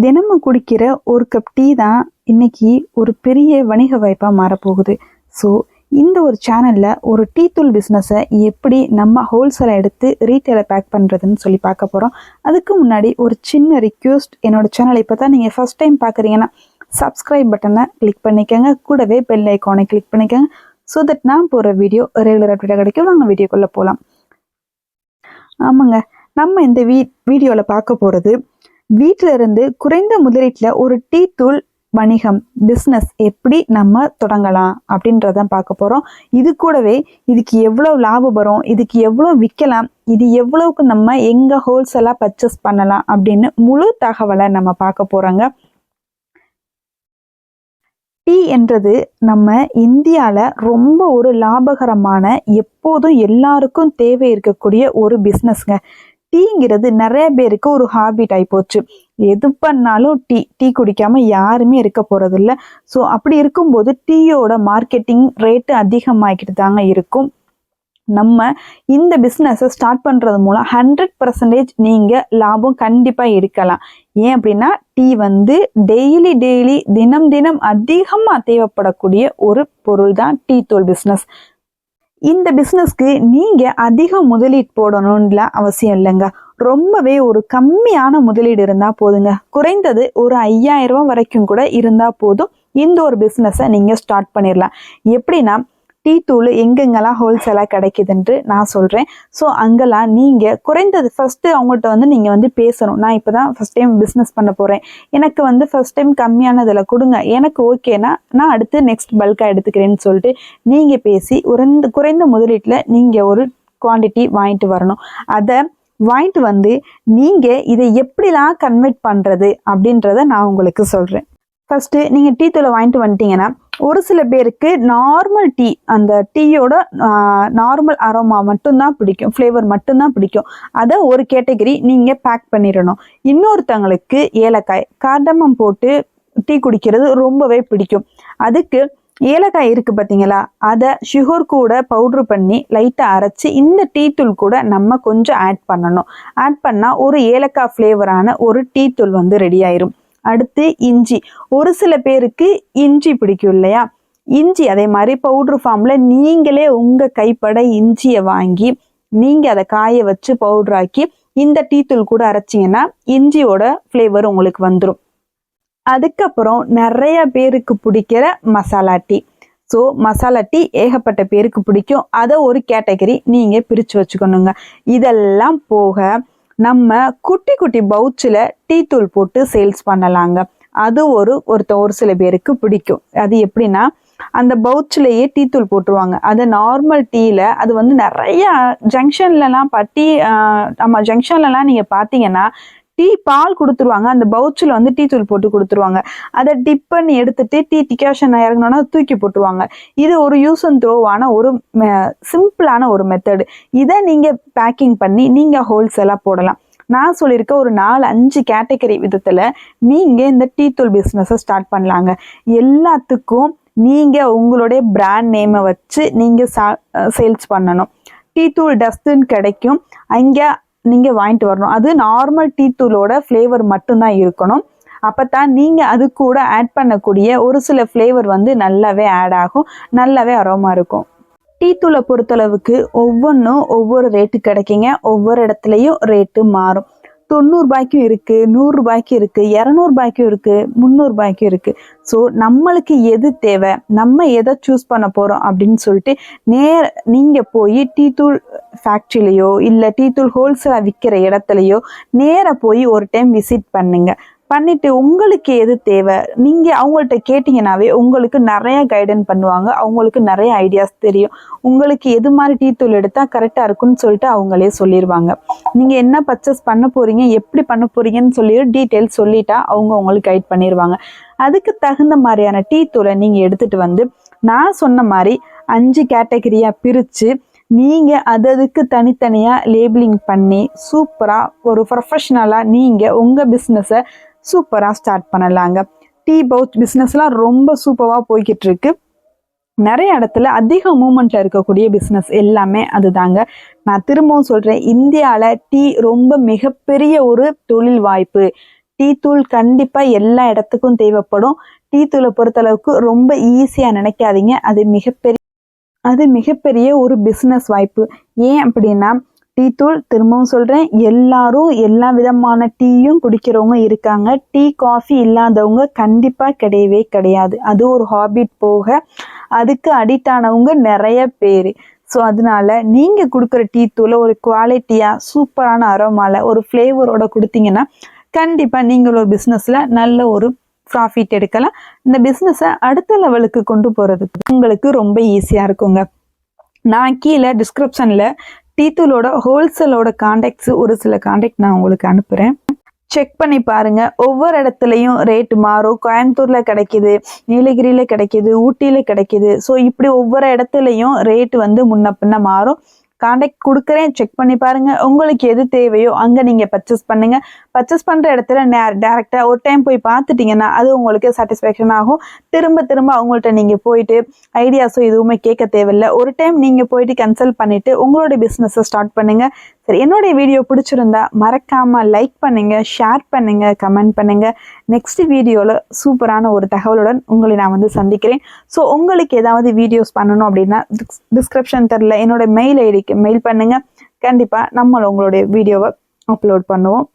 தினமும் குடிக்கிற ஒரு கப் டீ தான் இன்னைக்கு ஒரு பெரிய வணிக வாய்ப்பாக மாறப்போகுது. ஸோ இந்த ஒரு சேனலில் ஒரு டீ தூள் பிஸ்னஸை எப்படி நம்ம ஹோல்சேலை எடுத்து ரீட்டெயிலை பேக் பண்ணுறதுன்னு சொல்லி பார்க்க போகிறோம். அதுக்கு முன்னாடி ஒரு சின்ன ரிக்வெஸ்ட், என்னோடய சேனலை இப்போ தான் நீங்கள் ஃபஸ்ட் டைம் பார்க்குறீங்கன்னா சப்ஸ்கிரைப் பட்டனை கிளிக் பண்ணிக்கோங்க, கூடவே பெல் ஐக்கானை கிளிக் பண்ணிக்கோங்க. ஸோ தட் நான் போகிற வீடியோ ரெகுலர் அப்டேட்டாக கிடைக்கும். வாங்க வீடியோக்குள்ளே போகலாம். ஆமாங்க, நம்ம இந்த வீடியோவில் பார்க்க போகிறது வீட்டில இருந்து குறைந்த முதலீட்டில் ஒரு டீ தூள் வணிகம் பிஸ்னஸ் எப்படி நம்ம தொடங்கலாம் அப்படின்றதான் பார்க்க போகிறோம். இது கூடவே இதுக்கு எவ்வளோ லாபம் வரும், இதுக்கு எவ்வளோ விற்கலாம், இது எவ்வளோக்கு நம்ம எங்கே ஹோல்சேலாக பர்ச்சேஸ் பண்ணலாம் அப்படின்னு முழு தகவலை நம்ம பார்க்க போகிறோங்க. டீ என்றது நம்ம இந்தியாவில் ரொம்ப ஒரு லாபகரமான, எப்போதும் எல்லாருக்கும் தேவை இருக்கக்கூடிய ஒரு பிஸ்னஸ்ங்க. டீங்கிறது நிறைய பேருக்கு ஒரு ஹாபிட் ஆகி போச்சு. எது பண்ணாலும் டீ குடிக்காம யாருமே இருக்க போறது இல்லை. ஸோ அப்படி இருக்கும்போது டீயோட மார்க்கெட்டிங் ரேட்டு அதிகமாகிட்டு தாங்க இருக்கும். நம்ம இந்த பிஸ்னஸை ஸ்டார்ட் பண்ணுறது மூலம் 100% நீங்கள் லாபம் கண்டிப்பாக எடுக்கலாம். ஏன் அப்படின்னா டீ டெய்லி தினம் அதிகமாக தேவைப்படக்கூடிய ஒரு பொருள் தான் டீ தூள் பிஸ்னஸ். இந்த பிஸ்னஸ்க்கு நீங்கள் அதிக முதலீடு போடணும்ல அவசியம் இல்லைங்க. ரொம்பவே ஒரு கம்மியான முதலீடு இருந்தால் போதுங்க. குறைந்தது ஒரு 5000 ரூபா வரைக்கும் கூட இருந்தால் போதும். இந்த ஒரு பிஸ்னஸை நீங்கள் ஸ்டார்ட் பண்ணிடலாம். எப்படின்னா, டீ தூள் எங்கெங்கெல்லாம் ஹோல்சேலாக கிடைக்குதுன்ட்டு நான் சொல்கிறேன். ஸோ அங்கெல்லாம் நீங்கள் குறைந்தது ஃபஸ்ட்டு அவங்கள்ட்ட நீங்கள் பேசணும். நான் இப்போ தான் ஃபஸ்ட் டைம் பிஸ்னஸ் பண்ண போகிறேன், எனக்கு ஃபஸ்ட் டைம் கம்மியானதில் கொடுங்க, எனக்கு ஓகேனா நான் அடுத்து நெக்ஸ்ட் பல்காக எடுத்துக்கிறேன்னு சொல்லிட்டு நீங்கள் பேசி குறைந்த முதலீட்டில் நீங்கள் ஒரு குவான்டிட்டி வாங்கிட்டு வரணும். அதை வாங்கிட்டு நீங்கள் இதை எப்படிலாம் கன்வெர்ட் பண்ணுறது அப்படின்றத நான் உங்களுக்கு சொல்கிறேன். ஃபஸ்ட்டு நீங்கள் டீ தூளை வாங்கிட்டு வந்துட்டீங்கன்னா, ஒரு சில பேருக்கு நார்மல் டீ, அந்த டீயோட நார்மல் அரோமா மட்டும்தான் பிடிக்கும், ஃப்ளேவர் மட்டும்தான் பிடிக்கும். அதை ஒரு கேட்டகரி நீங்கள் பேக் பண்ணிடணும். இன்னொருத்தவங்களுக்கு ஏலக்காய், கார்டமம் போட்டு டீ குடிக்கிறது ரொம்பவே பிடிக்கும். அதுக்கு ஏலக்காய் இருக்குது பார்த்தீங்களா, அதை சுகர் கூட பவுட்ரு பண்ணி லைட்டாக அரைச்சி இந்த டீ தூள் கூட நம்ம கொஞ்சம் ஆட் பண்ணணும். ஆட் பண்ணால் ஒரு ஏலக்காய் ஃப்ளேவரான ஒரு டீ தூள் ரெடி ஆயிரும். அடுத்து இஞ்சி, ஒரு சில பேருக்கு இஞ்சி பிடிக்கும் இல்லையா, இஞ்சி அதே மாதிரி பவுட்ரு ஃபார்மில் நீங்களே உங்கள் கைப்பட இஞ்சியை வாங்கி நீங்கள் அதை காய வச்சு பவுட்ராக்கி இந்த டீ தூள் கூட அரைச்சிங்கன்னா இஞ்சியோட ஃப்ளேவர் உங்களுக்கு வந்துடும். அதுக்கப்புறம் நிறைய பேருக்கு பிடிக்கிற masala tea. So masala tea ஏகப்பட்ட பேருக்கு பிடிக்கும். அதை ஒரு கேட்டகரி நீங்கள் பிரித்து வச்சுக்கணுங்க. இதெல்லாம் போக நம்ம குட்டி குட்டி பவுச்சில் டீ தூள் போட்டு சேல்ஸ் பண்ணலாங்க. அது ஒரு சில பேருக்கு பிடிக்கும். அது எப்படின்னா, அந்த பவுச்சிலேயே டீ தூள் போட்டுருவாங்க. அது நார்மல் டீயில் அது நிறைய ஜங்ஷன்லலாம் நம்ம ஜங்ஷன்லலாம் நீங்கள் பார்த்தீங்கன்னா டீ பால் கொடுத்துருவாங்க, அந்த பவுச்சில் டீ தூள் போட்டு கொடுத்துருவாங்க. அதை டிப் பண்ணி எடுத்துட்டு டீ டிகாஷன் இறங்கினோன்னா தூக்கி போட்டுருவாங்க. இது ஒரு யூஸ் அண்ட் த்ரோவான ஒரு சிம்பிளான ஒரு மெத்தடு. இதை நீங்கள் பேக்கிங் பண்ணி நீங்கள் ஹோல்சேலாக போடலாம். நான் சொல்லியிருக்க ஒரு 4-5 கேட்டகரி விதத்தில் நீங்கள் இந்த டீ தூள் பிஸ்னஸை ஸ்டார்ட் பண்ணலாங்க. எல்லாத்துக்கும் நீங்கள் உங்களுடைய பிராண்ட் நேமை வச்சு நீங்கள் சேல்ஸ் பண்ணணும். டீ தூள் டஸ்ட்டுன்னு கிடைக்கும், அங்கே நீங்கள் வாங்கிட்டு வரணும். அது நார்மல் டீ தூளோட ஃப்ளேவர் மட்டும்தான் இருக்கணும். அப்போ தான் நீங்கள் அது கூட ஆட் பண்ணக்கூடிய ஒரு சில ஃப்ளேவர் நல்லாவே ஆட் ஆகும், நல்லாவே அரோமா இருக்கும். டீ தூளை பொறுத்தளவுக்கு ஒவ்வொன்றும் ஒவ்வொரு ரேட்டு கிடைக்குங்க. ஒவ்வொரு இடத்துலையும் ரேட்டு மாறும். 90 ரூபாய்க்கும் இருக்குது, 100 ரூபாய்க்கும் இருக்குது, 200 ரூபாய்க்கும் இருக்குது, 300 ரூபாய்க்கும் இருக்குது. ஸோ நம்மளுக்கு எது தேவை, நம்ம எதை சூஸ் பண்ண போகிறோம் அப்படின்னு சொல்லிட்டு நீங்கள் போய் டீ தூள் ஃபேக்ட்ரிலையோ இல்லை டீ தூள் ஹோல்சேலாக விற்கிற இடத்துலையோ நேராக போய் ஒரு டைம் விசிட் பண்ணிட்டு உங்களுக்கு எது தேவை நீங்கள் அவங்கள்ட்ட கேட்டிங்கனாவே உங்களுக்கு நிறைய கைடன்ஸ் பண்ணுவாங்க. அவங்களுக்கு நிறைய ஐடியாஸ் தெரியும். உங்களுக்கு எது மாதிரி டீ தூள் எடுத்தால் கரெக்டாக இருக்குன்னு சொல்லிட்டு அவங்களே சொல்லிடுவாங்க. நீங்கள் என்ன பர்ச்சேஸ் பண்ண போகிறீங்க, எப்படி பண்ண போகிறீங்கன்னு சொல்லி டீட்டெயில்ஸ் சொல்லிட்டா அவங்க உங்களுக்கு கைட் பண்ணிடுவாங்க. அதுக்கு தகுந்த மாதிரியான டீ தூளை நீங்கள் எடுத்துகிட்டு நான் சொன்ன மாதிரி 5 கேட்டகரியாக பிரித்து நீங்கள் அதுக்கு தனித்தனியாக லேபிளிங் பண்ணி சூப்பராக ஒரு ப்ரொஃபஷ்னலாக நீங்கள் உங்கள் பிஸ்னஸை சூப்பராக ஸ்டார்ட் பண்ணலாங்க. டீ பவுச் பிஸ்னஸ்லாம் ரொம்ப சூப்பராக போய்கிட்டு இருக்கு. நிறைய இடத்துல அதிக மூமெண்ட்ல இருக்கக்கூடிய பிஸ்னஸ் எல்லாமே அதுதாங்க. நான் திரும்பவும் சொல்கிறேன், இந்தியாவில் டீ ரொம்ப மிகப்பெரிய ஒரு தொழில் வாய்ப்பு. டீ தூள் கண்டிப்பாக எல்லா இடத்துக்கும் தேவைப்படும். டீ தூளை பொறுத்தளவுக்கு ரொம்ப ஈஸியாக நினைக்காதீங்க. அது மிகப்பெரிய ஒரு பிஸ்னஸ் வாய்ப்பு. ஏன் அப்படின்னா டீ தூள் திரும்பவும் சொல்கிறேன், எல்லாரும் எல்லா விதமான டீயும் குடிக்கிறவங்க இருக்காங்க. டீ காஃபி இல்லாதவங்க கண்டிப்பாக கிடையவே கிடையாது. அது ஒரு ஹாபிட் போக அதுக்கு அடிக்ட் ஆனவங்க நிறைய பேர். ஸோ அதனால நீங்கள் கொடுக்குற டீ தூளை ஒரு குவாலிட்டியாக சூப்பரான அரோமாவில் ஒரு ஃப்ளேவரோட கொடுத்தீங்கன்னா கண்டிப்பாக நீங்கள் ஒரு பிஸ்னஸில் நல்ல ஒரு ப்ராஃபிட் எடுக்கலாம். இந்த பிஸ்னஸை அடுத்த லெவலுக்கு கொண்டு போகிறதுக்கு உங்களுக்கு ரொம்ப ஈஸியாக இருக்குங்க. நான் கீழே டிஸ்கிரிப்ஷனில் டீ தூளோட ஹோல்சேலோட கான்டாக்ட்ஸு ஒரு சில கான்டாக்ட் நான் உங்களுக்கு அனுப்புகிறேன். செக் பண்ணி பாருங்க. ஒவ்வொரு இடத்துலையும் ரேட் மாறும். கோயம்புத்தூர்ல கிடைக்குது, நீலகிரியில கிடைக்குது, ஊட்டியில கிடைக்குது. ஸோ இப்படி ஒவ்வொரு இடத்துலையும் ரேட் வந்து முன்ன பின்ன மாறும். கான்டாக்ட் கொடுக்குறேன், செக் பண்ணி பாருங்க. உங்களுக்கு எது தேவையோ அங்கே நீங்கள் பர்ச்சேஸ் பண்ணுங்க. பர்ச்சேஸ் பண்ணுற இடத்துல டேரெக்டாக ஒரு டைம் போய் பார்த்துட்டிங்கன்னா அது உங்களுக்கு சாட்டிஸ்ஃபேக்ஷன் ஆகும். திரும்ப திரும்ப அவங்கள்ட்ட நீங்கள் போயிட்டு ஐடியாஸோ எதுவுமே கேட்க தேவையில்லை. ஒரு டைம் நீங்கள் போயிட்டு கன்சல்ட் பண்ணிவிட்டு உங்களோட பிஸ்னஸை ஸ்டார்ட் பண்ணுங்கள். சரி, என்னுடைய வீடியோ பிடிச்சிருந்தா மறக்காமல் லைக் பண்ணுங்கள், ஷேர் பண்ணுங்கள், கமெண்ட் பண்ணுங்கள். நெக்ஸ்ட் வீடியோவில் சூப்பரான ஒரு தகவலுடன் உங்களை நான் வந்து சந்திக்கிறேன். ஸோ உங்களுக்கு ஏதாவது வீடியோஸ் பண்ணணும் அப்படின்னா டிஸ்கிரிப்ஷன் தரல என்னோட மெயில் ஐடிக்கு மெயில் பண்ணுங்கள். கண்டிப்பாக நம்மள உங்களுடைய வீடியோவை அப்லோட் பண்ணுவோம்.